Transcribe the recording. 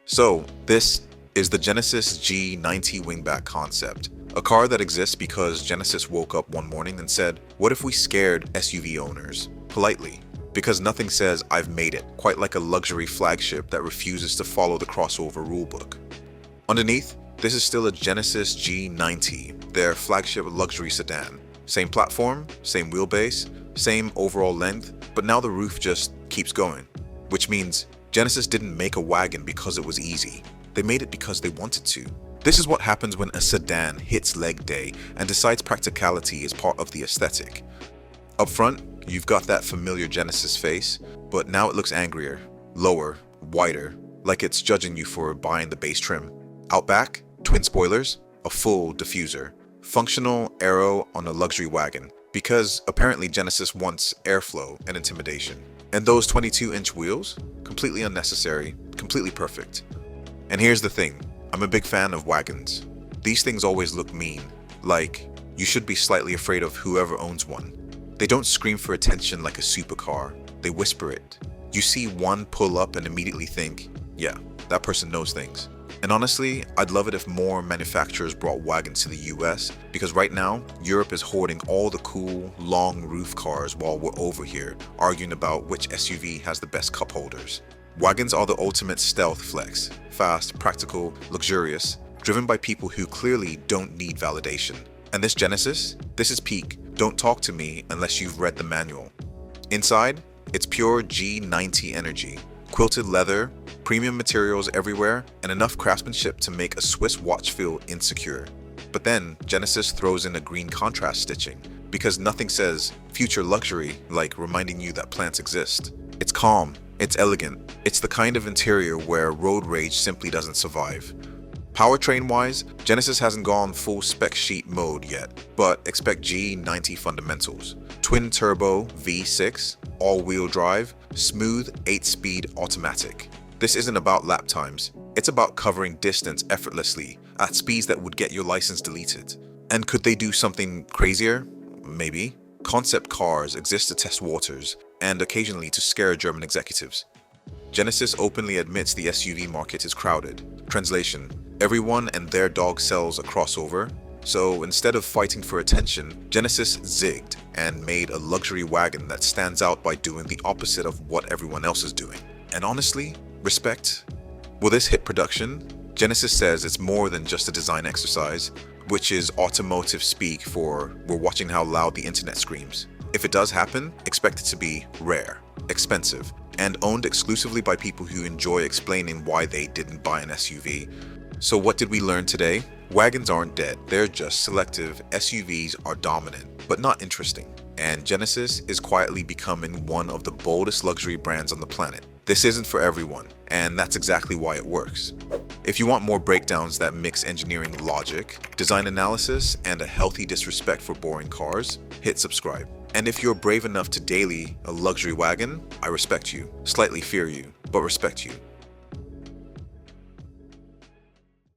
So, this is the Genesis G90 Wingback concept. A car that exists because Genesis woke up one morning and said, what if we scared SUV owners? Politely. Because nothing says I've made it, quite like a luxury flagship that refuses to follow the crossover rulebook. Underneath, this is still a Genesis G90, their flagship luxury sedan. Same platform, same wheelbase, same overall length, but now the roof just keeps going. Which means Genesis didn't make a wagon because it was easy. They made it because they wanted to. This is what happens when a sedan hits leg day and decides practicality is part of the aesthetic. Up front, you've got that familiar Genesis face, but now it looks angrier, lower, wider, like it's judging you for buying the base trim. Out back, twin spoilers, a full diffuser. Functional aero on a luxury wagon, because apparently Genesis wants airflow and intimidation. And those 22-inch wheels? Completely unnecessary, completely perfect. And here's the thing, I'm a big fan of wagons. These things always look mean, like you should be slightly afraid of whoever owns one. They don't scream for attention like a supercar, they whisper it. You see one pull up and immediately think, yeah, that person knows things. And honestly, I'd love it if more manufacturers brought wagons to the US, because right now, Europe is hoarding all the cool, long roof cars while we're over here arguing about which SUV has the best cup holders. Wagons are the ultimate stealth flex, fast, practical, luxurious, driven by people who clearly don't need validation. And this Genesis? This is peak. Don't talk to me unless you've read the manual. Inside, it's pure G90 energy. Quilted leather, premium materials everywhere, and enough craftsmanship to make a Swiss watch feel insecure. But then, Genesis throws in a green contrast stitching, because nothing says future luxury like reminding you that plants exist. It's calm, it's elegant, it's the kind of interior where road rage simply doesn't survive. Powertrain-wise, Genesis hasn't gone full spec sheet mode yet, but expect G90 fundamentals. Twin-turbo V6, all-wheel drive, smooth 8-speed automatic. This isn't about lap times, it's about covering distance effortlessly at speeds that would get your license deleted. And could they do something crazier? Maybe. Concept cars exist to test waters and occasionally to scare German executives. Genesis openly admits the SUV market is crowded. Translation: everyone and their dog sells a crossover. So instead of fighting for attention, Genesis zigged and made a luxury wagon that stands out by doing the opposite of what everyone else is doing. And honestly, respect. Will this hit production? Genesis says it's more than just a design exercise, which is automotive speak for we're watching how loud the internet screams. If it does happen, expect it to be rare, expensive, and owned exclusively by people who enjoy explaining why they didn't buy an SUV. So what did we learn today? Wagons aren't dead, they're just selective. SUVs are dominant, but not interesting. And Genesis is quietly becoming one of the boldest luxury brands on the planet. This isn't for everyone, and that's exactly why it works. If you want more breakdowns that mix engineering logic, design analysis, and a healthy disrespect for boring cars, hit subscribe. And if you're brave enough to daily a luxury wagon, I respect you, slightly fear you, but respect you.